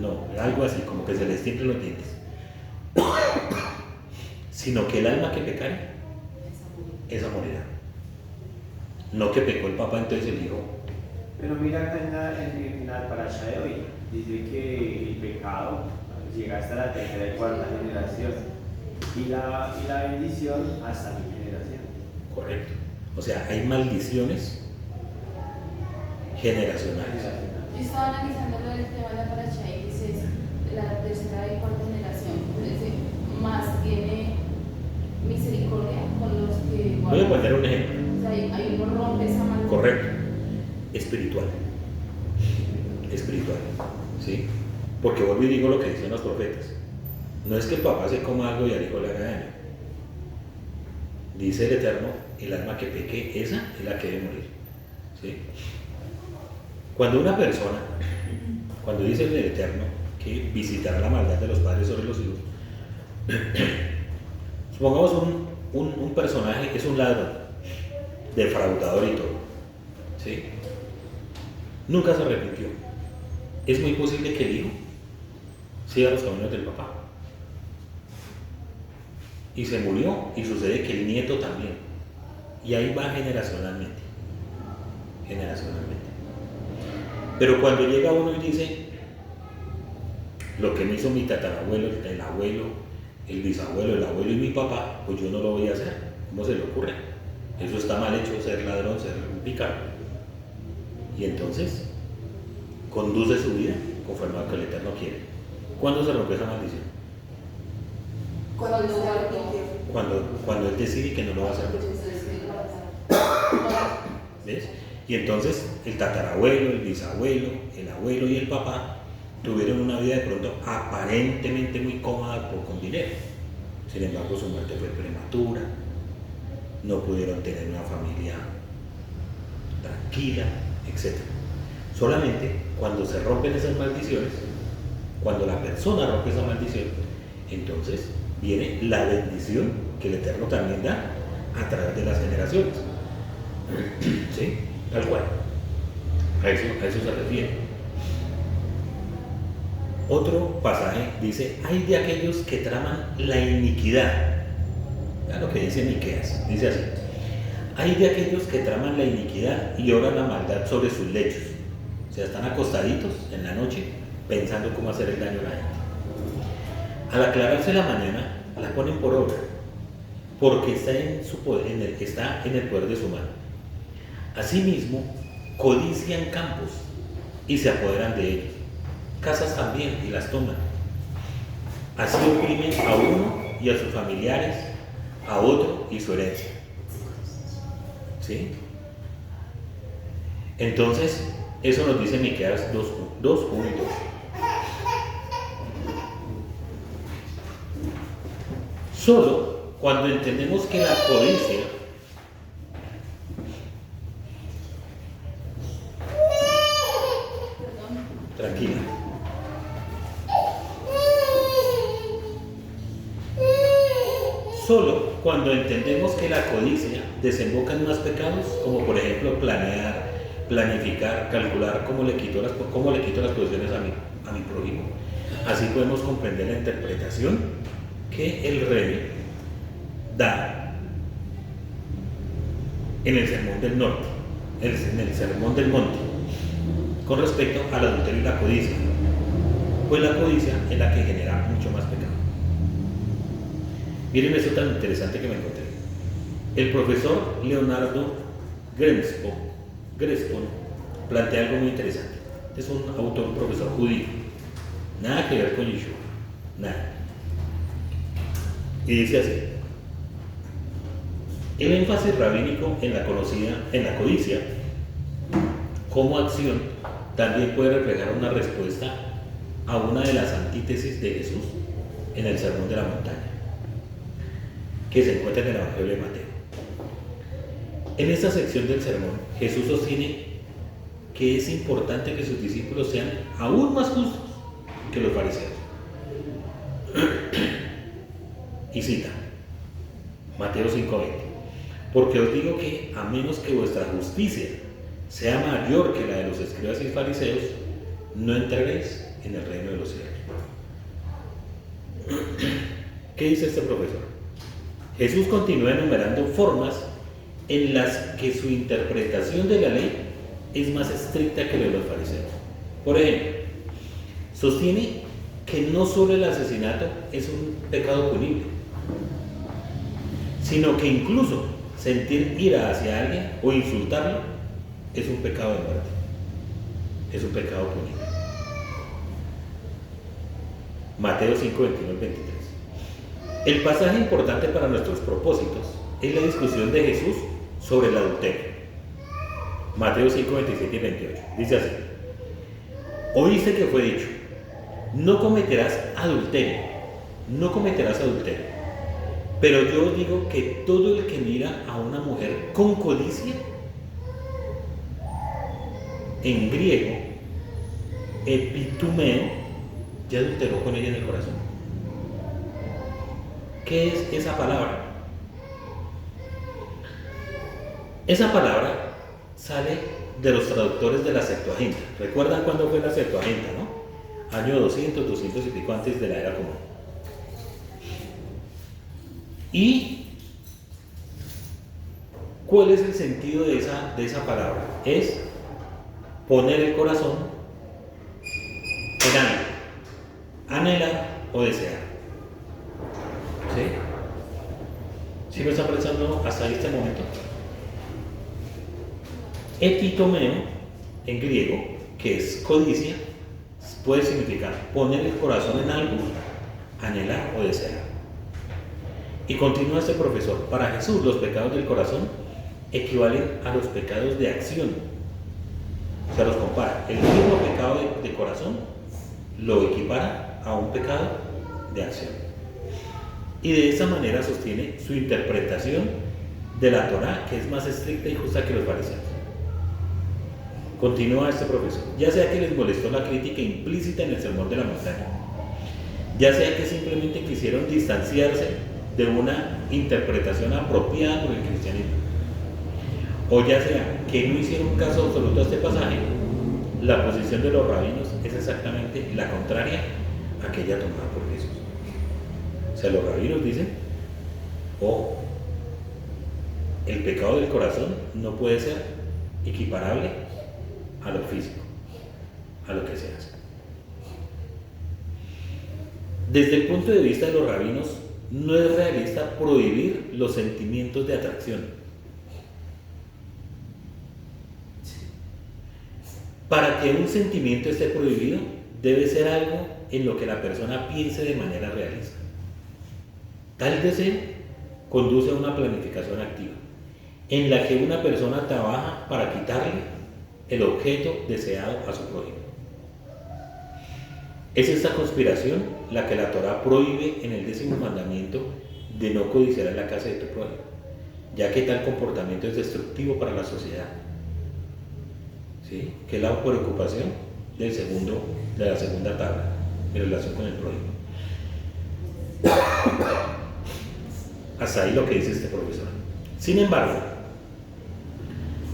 no, algo así, como que se les tiemblen los dientes. Sino que el alma que pecare, esa morirá. No que pecó el papá, entonces el hijo. Pero mira acá en la parasha de hoy, dice que el pecado llega hasta la tercera y cuarta generación y la bendición hasta mi generación. Correcto. O sea, hay maldiciones generacionales. yo estaba analizando lo del tema de la paracha y dice la tercera y cuarta generación, dice, más tiene misericordia con los que Voy a poner un ejemplo. O sea, hay uno rompe esa maldición. Correcto. Espiritual. Espiritual. ¿Sí? Porque vuelvo y digo lo que dicen los profetas. No es que el papá se coma algo y al hijo le haga daño. Dice el Eterno, el alma que peque, esa es la que debe morir. ¿Sí? Cuando una persona, cuando dice el Eterno, que visitar la maldad de los padres sobre los hijos. Supongamos un personaje es un ladrón, defraudador y todo, ¿sí? Nunca se arrepintió. Es muy posible que el hijo siga los caminos del papá. Y se murió, y sucede que el nieto también. Y ahí va generacionalmente. Pero cuando llega uno y dice, lo que me hizo mi tatarabuelo, el abuelo, el bisabuelo, el abuelo y mi papá, pues yo no lo voy a hacer. ¿Cómo se le ocurre? Eso está mal hecho, ser ladrón, ser un pícaro. Y entonces conduce su vida conforme a lo que el Eterno quiere. ¿Cuándo se rompe esa maldición? Cuando se arrepintió. Cuando él decide que no lo va a hacer más. ¿Ves? Y entonces el tatarabuelo, el bisabuelo, el abuelo y el papá tuvieron una vida de pronto aparentemente muy cómoda con dinero. Sin embargo, su muerte fue prematura, no pudieron tener una familia tranquila, etc. Solamente cuando se rompen esas maldiciones, cuando la persona rompe esa maldición, entonces viene la bendición que el Eterno también da a través de las generaciones. ¿Sí? Tal cual. A eso se refiere. Otro pasaje dice, hay de aquellos que traman la iniquidad. Vean lo que dice Miqueas, dice así, hay de aquellos que traman la iniquidad y obran la maldad sobre sus lechos. O sea, están acostaditos en la noche pensando cómo hacer el daño a la gente. Al aclararse la mañana, la ponen por obra, porque está en su poder, está en el poder de su mano. Asimismo, codician campos y se apoderan de ellos. Casas también y las toman. Así oprimen a uno y a sus familiares, a otro y su herencia. ¿Sí? Entonces, eso nos dice Miqueas 2:1 y 2. Solo cuando entendemos que la codicia tranquila. Solo cuando entendemos que la codicia desemboca en más pecados, como por ejemplo planear, planificar, calcular cómo le quito las posesiones a mi prójimo, así podemos comprender la interpretación que el rey da en el Sermón del Norte, en el Sermón del Monte, con respecto al adulterio y la codicia, pues la codicia es la que genera mucho más pecado. Miren eso tan interesante que me encontré. El profesor Leonardo Grespon plantea algo muy interesante. Es un autor, un profesor judío, nada que ver con Yeshua, nada. Y dice así: el énfasis rabínico en la codicia como acción también puede reflejar una respuesta a una de las antítesis de Jesús en el Sermón de la Montaña, que se encuentra en el Evangelio de Mateo. En esta sección del sermón, Jesús sostiene que es importante que sus discípulos sean aún más justos que los fariseos. Y cita Mateo 5:20: porque os digo que a menos que vuestra justicia sea mayor que la de los escribas y fariseos, no entraréis en el reino de los cielos. ¿Qué dice este profesor? Jesús continúa enumerando formas en las que su interpretación de la ley es más estricta que la de los fariseos. Por ejemplo, sostiene que no solo el asesinato es un pecado punible, sino que incluso sentir ira hacia alguien o insultarlo es un pecado de muerte, es un pecado punible. Mateo 5:21-23. El pasaje importante para nuestros propósitos es la discusión de Jesús sobre el adulterio. Mateo 5:27 y 28. Dice así: oíste que fue dicho, no cometerás adulterio, no cometerás adulterio. Pero yo os digo que todo el que mira a una mujer con codicia, en griego, epitumeo, ya adulteró con ella en el corazón. ¿Qué es esa palabra? Esa palabra sale de los traductores de la Septuaginta. ¿Recuerdan cuándo fue la Septuaginta, no? Año 200, 200 y pico antes de la era común. ¿Y cuál es el sentido de esa palabra? Es poner el corazón en algo, anhelar o desear. ¿Sí? ¿Sí me está pensando hasta este momento? Epitomeo, en griego, que es codicia, puede significar poner el corazón en algo, anhelar o desear. Y continúa este profesor: para Jesús los pecados del corazón equivalen a los pecados de acción. O sea, los compara. El mismo pecado de corazón lo equipara a un pecado de acción. Y de esa manera sostiene su interpretación de la Torá, que es más estricta y justa que los fariseos. Continúa este profesor: ya sea que les molestó la crítica implícita en el sermón de la montaña, ya sea que simplemente quisieron distanciarse de una interpretación apropiada por el cristianismo, o ya sea que no hicieron caso absoluto a este pasaje, la posición de los rabinos es exactamente la contraria a aquella tomada por Jesús. O sea, los rabinos dicen: ojo, el pecado del corazón no puede ser equiparable a lo físico, a lo que se hace. Desde el punto de vista de los rabinos, no es realista prohibir los sentimientos de atracción. Para que un sentimiento esté prohibido, debe ser algo en lo que la persona piense de manera realista. Tal deseo conduce a una planificación activa, en la que una persona trabaja para quitarle el objeto deseado a su prójimo. Es esta conspiración la que la Torá prohíbe en el 10º mandamiento de no codiciar en la casa de tu prójimo, ya que tal comportamiento es destructivo para la sociedad. ¿Sí? Que es la preocupación de la segunda tabla en relación con el prójimo. Hasta ahí lo que dice este profesor. Sin embargo,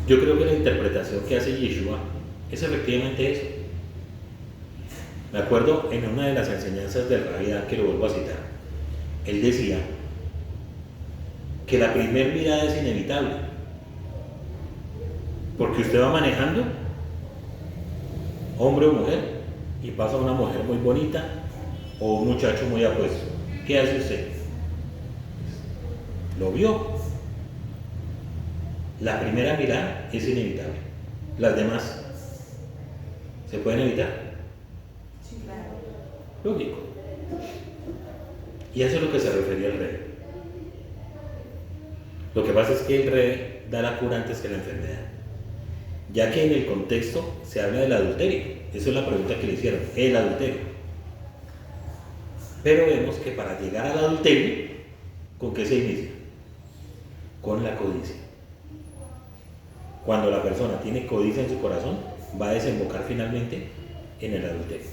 yo creo que la interpretación que hace Yeshua es efectivamente eso. Me acuerdo en una de las enseñanzas del Rabí Dan, que lo vuelvo a citar, él decía que la primera mirada es inevitable, porque usted va manejando, hombre o mujer, y pasa una mujer muy bonita o un muchacho muy apuesto. ¿Qué hace usted? Lo vio. La primera mirada es inevitable. Las demás se pueden evitar. Sí, claro. Lógico. Y eso es lo que se refería al rey. Lo que pasa es que el rey da la cura antes que la enfermedad, ya que en el contexto se habla del adulterio. Esa es la pregunta que le hicieron, el adulterio. Pero vemos que para llegar al adulterio, ¿con qué se inicia? Con la codicia. Cuando la persona tiene codicia en su corazón, va a desembocar finalmente en el adulterio.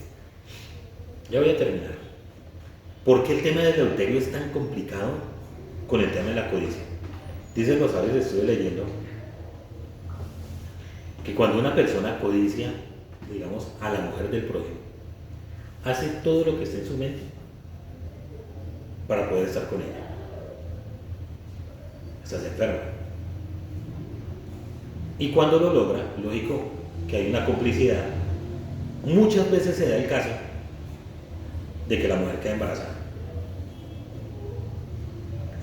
Ya voy a terminar. ¿Por qué el tema del adulterio es tan complicado con el tema de la codicia? Dicen los sabios, estuve leyendo, que cuando una persona codicia, digamos, a la mujer del prójimo, hace todo lo que esté en su mente para poder estar con ella. Hasta se enferma. Y cuando lo logra, lógico que hay una complicidad. Muchas veces se da el caso de que la mujer queda embarazada.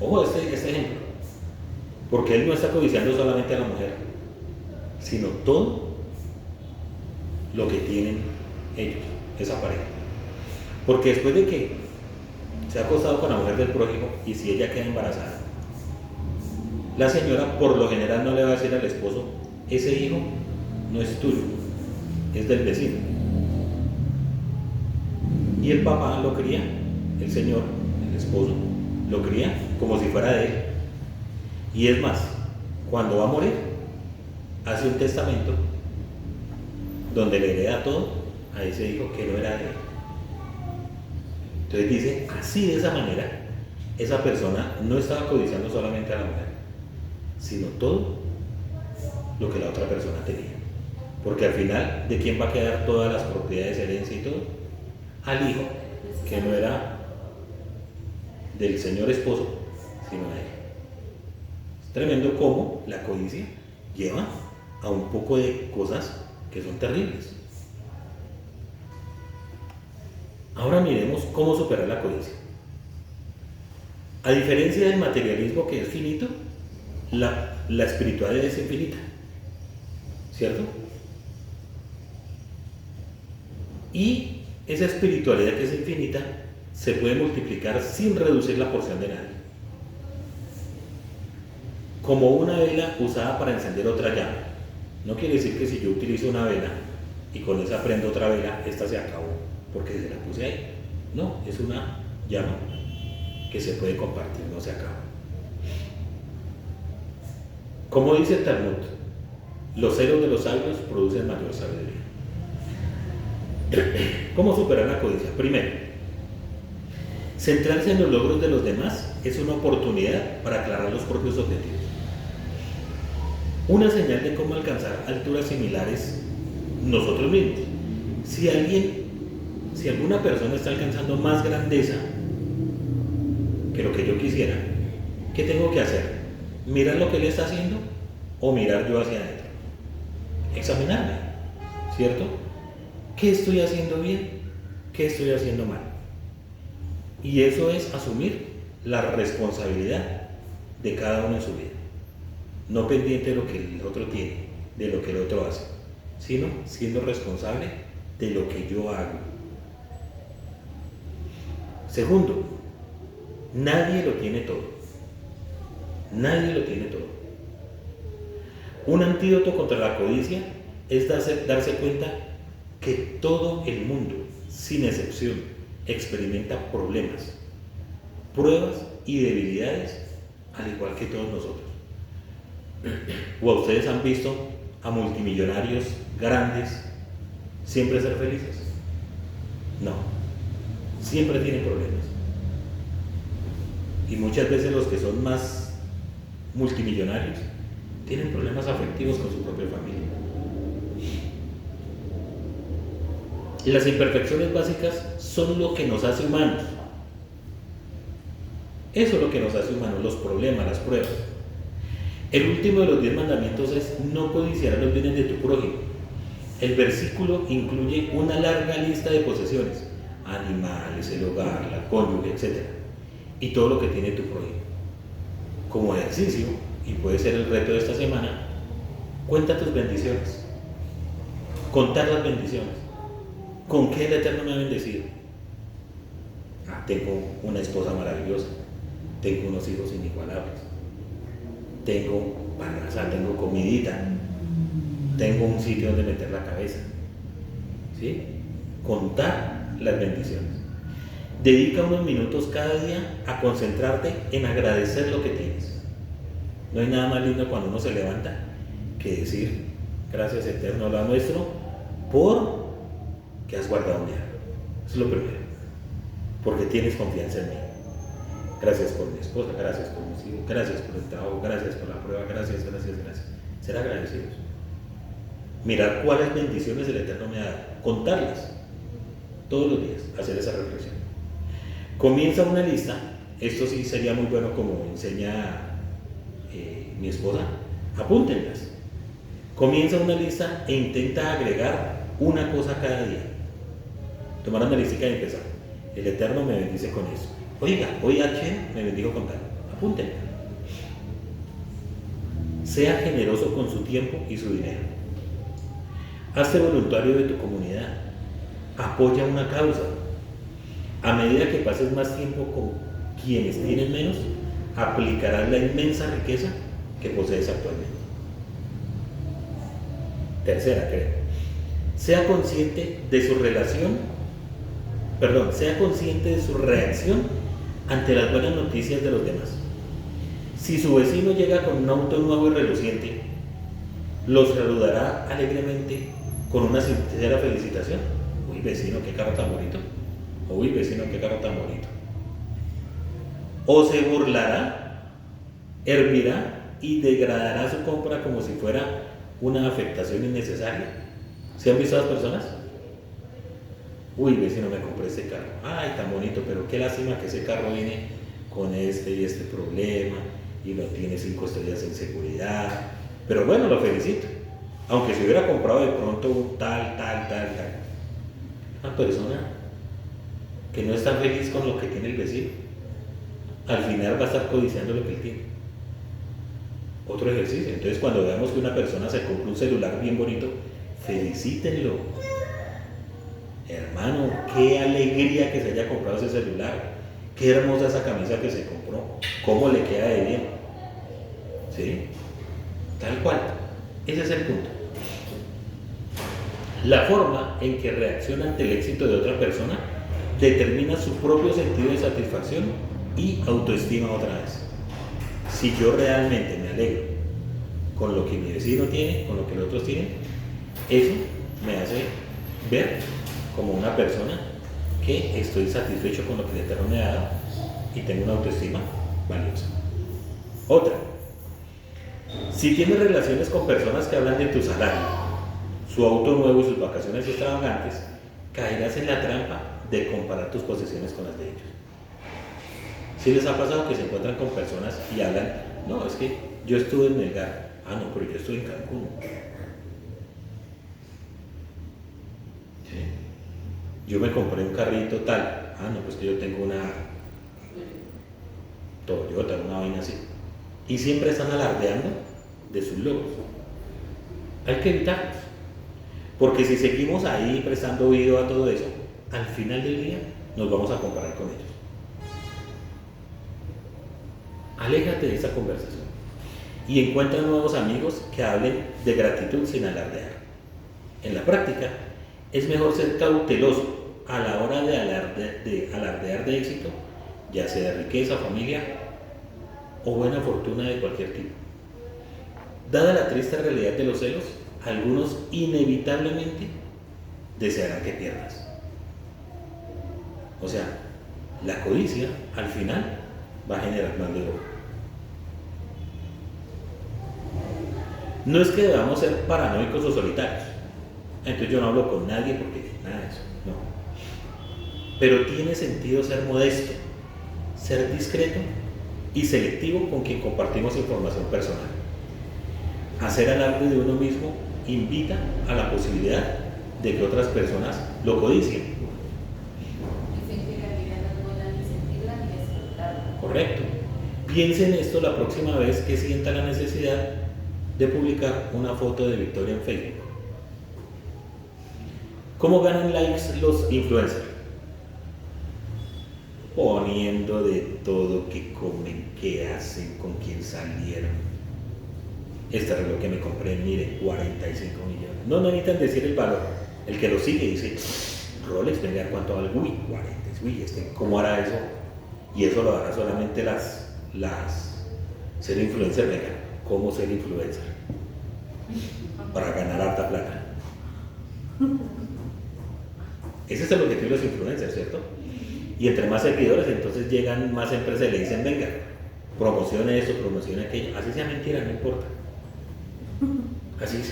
Ojo este ejemplo, porque él no está codiciando solamente a la mujer, sino todo lo que tienen ellos, esa pareja. Porque después de que se ha acostado con la mujer del prójimo, y si ella queda embarazada, la señora por lo general no le va a decir al esposo: ese hijo no es tuyo, es del vecino. Y el papá lo cría, el señor, el esposo, lo cría como si fuera de él. Y es más, cuando va a morir, hace un testamento donde le hereda todo a ese hijo que no era de él. Entonces dice, así de esa manera, esa persona no estaba codiciando solamente a la mujer, sino todo lo que la otra persona tenía. Porque al final, ¿de quién va a quedar todas las propiedades, herencia y todo? Al hijo, que no era del señor esposo, sino de él. Es tremendo cómo la codicia lleva a un poco de cosas que son terribles. Ahora miremos cómo superar la codicia. A diferencia del materialismo, que es finito, la espiritualidad es infinita, ¿cierto? Y esa espiritualidad que es infinita se puede multiplicar sin reducir la porción de nadie. Como una vela usada para encender otra llama. No quiere decir que si yo utilizo una vela y con esa prendo otra vela, esta se acabó porque se la puse ahí. No, es una llama que se puede compartir, no se acaba. Como dice el Talmud, los celos de los sabios producen mayor sabiduría. ¿Cómo superar la codicia? Primero, centrarse en los logros de los demás es una oportunidad para aclarar los propios objetivos. Una señal de cómo alcanzar alturas similares nosotros mismos. Si alguna persona está alcanzando más grandeza que lo que yo quisiera, ¿qué tengo que hacer? ¿Mirar lo que él está haciendo o mirar yo hacia adentro? Examinarme, ¿cierto? ¿Qué estoy haciendo bien? ¿Qué estoy haciendo mal? Y eso es asumir la responsabilidad de cada uno en su vida. No pendiente de lo que el otro tiene, de lo que el otro hace, sino siendo responsable de lo que yo hago. Segundo, nadie lo tiene todo. Nadie lo tiene todo. Un antídoto contra la codicia es darse cuenta que todo el mundo, sin excepción, experimenta problemas, pruebas y debilidades, al igual que todos nosotros. ¿O a ustedes han visto a multimillonarios grandes siempre ser felices? No, siempre tienen problemas. Y muchas veces los que son más multimillonarios tienen problemas afectivos con su propia familia. Las imperfecciones básicas son lo que nos hace humanos. Eso es lo que nos hace humanos, los problemas, las pruebas. El último de los 10 mandamientos es no codiciar los bienes de tu prójimo. El versículo incluye una larga lista de posesiones, animales, el hogar, la cónyuge, etc. Y todo lo que tiene tu prójimo. Como ejercicio, y puede ser el reto de esta semana, cuenta tus bendiciones. Contar las bendiciones. ¿Con qué el Eterno me ha bendecido? Tengo una esposa maravillosa, tengo unos hijos inigualables, tengo parnasá, tengo comidita, tengo un sitio donde meter la cabeza. ¿Sí? Contar las bendiciones. Dedica unos minutos cada día a concentrarte en agradecer lo que tienes. No hay nada más lindo cuando uno se levanta que decir gracias Eterno, lo nuestro, por que has guardado mi alma. Eso es lo primero, porque tienes confianza en mí. Gracias por mi esposa, gracias por mis hijos, gracias por el trabajo, gracias por la prueba, gracias. Ser agradecidos. Mirar cuáles bendiciones el Eterno me ha dado, contarlas todos los días, hacer esa reflexión. Comienza una lista, esto sí sería muy bueno como enseña mi esposa, apúntenlas. Comienza una lista e intenta agregar una cosa cada día. Tomar una lista y empezar. El Eterno me bendice con eso. Oiga, hoy H me bendijo con tal. Apúntenla. Sea generoso con su tiempo y su dinero. Hazte voluntario de tu comunidad. Apoya una causa. A medida que pases más tiempo con quienes tienen menos, aplicarás la inmensa riqueza que posees actualmente. Tercera, creo. Sea consciente de su reacción ante las buenas noticias de los demás. Si su vecino llega con un auto nuevo y reluciente, ¿los saludará alegremente con una sincera felicitación? Uy, vecino, qué carro tan bonito. Uy, vecino, qué carro tan bonito. O se burlará, hervirá y degradará su compra como si fuera una afectación innecesaria. ¿Se han visto a las personas? Uy, vecino, me compré este carro. Ay, tan bonito, pero qué lástima que ese carro viene con este y este problema y no tiene 5 estrellas en seguridad. Pero bueno, lo felicito. Aunque se hubiera comprado de pronto un tal. Una persona que no está feliz con lo que tiene el vecino, al final va a estar codiciando lo que él tiene. Otro ejercicio. Entonces, cuando veamos que una persona se compra un celular bien bonito, felicítenlo. Hermano, qué alegría que se haya comprado ese celular. Qué hermosa esa camisa que se compró. Cómo le queda de bien. ¿Sí? Tal cual. Ese es el punto. La forma en que reacciona ante el éxito de otra persona determina su propio sentido de satisfacción y autoestima otra vez. Si yo realmente me alegro con lo que mi vecino tiene, con lo que los otros tienen, eso me hace ver como una persona que estoy satisfecho con lo que el Eterno me ha dado y tengo una autoestima valiosa. Otra, si tienes relaciones con personas que hablan de tu salario, su auto nuevo y sus vacaciones extravagantes, caerás en la trampa de comparar tus posesiones con las de ellos. ¿Sí les ha pasado que se encuentran con personas y hablan? No, es que yo estuve en Melgar. Ah, no, pero yo estuve en Cancún. ¿Sí? Yo me compré un carrito tal. Ah, no, pues que yo tengo una Toyota, una vaina así. Y siempre están alardeando de sus logros. Hay que evitarlos. Porque si seguimos ahí prestando oído a todo eso, al final del día nos vamos a comparar con ellos. Aléjate de esa conversación y encuentra nuevos amigos que hablen de gratitud sin alardear. En la práctica, es mejor ser cauteloso a la hora de alardear de éxito, ya sea de riqueza, familia o buena fortuna de cualquier tipo. Dada la triste realidad de los celos, algunos inevitablemente desearán que pierdas. O sea, la codicia al final va a generar más de oro. No es que debamos ser paranoicos o solitarios. Entonces yo no hablo con nadie porque nada de eso, no. Pero tiene sentido ser modesto, ser discreto y selectivo con quien compartimos información personal. Hacer alarde de uno mismo invita a la posibilidad de que otras personas lo codicien. Dicen que la vida no es buena ni sentirla ni disfrutarla. Correcto. Piense en esto la próxima vez que sienta la necesidad de publicar una foto de Victoria en Facebook. ¿Cómo ganan likes los influencers? Poniendo de todo, que comen, qué hacen, con quién salieron. Este reloj que me compré, mire, 45 millones. No necesitan decir el valor. El que lo sigue dice, Rolex, venga, ¿cuánto vale? Uy, 40. Uy, ¿cómo hará eso? Y eso lo hará solamente las ser influencer, venga. ¿Cómo ser influencer? Para ganar harta plata. Ese es el objetivo de los influencers, ¿cierto? Y entre más seguidores, entonces llegan más empresas y le dicen, venga, promocione esto, promocione aquello. Así sea mentira, no importa. Así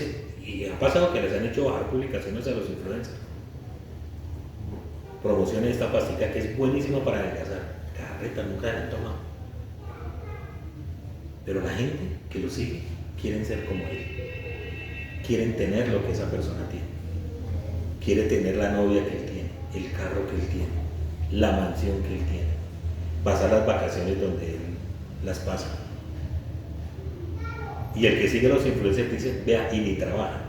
y ha pasado que les han hecho bajar publicaciones a los influencers. Promocione esta pastilla que es buenísima para adelgazar. Carreta, nunca la han tomado. Pero la gente que lo sigue quieren ser como él. Quieren tener lo que esa persona tiene. Quiere tener la novia que él tiene, el carro que él tiene, la mansión que él tiene, pasar las vacaciones donde él las pasa. Y el que sigue a los influencers dice, vea, y ni trabaja.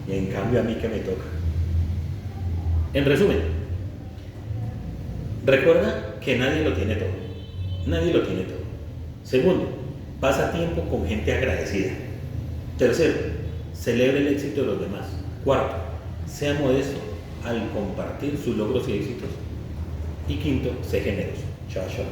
Y en cambio a mí que me toca. En resumen, recuerda que nadie lo tiene todo. Nadie lo tiene todo. Segundo, pasa tiempo con gente agradecida. Tercero, celebre el éxito de los demás. Cuarto, sea modesto al compartir sus logros y éxitos. Y quinto, sé generoso. Chao, chao.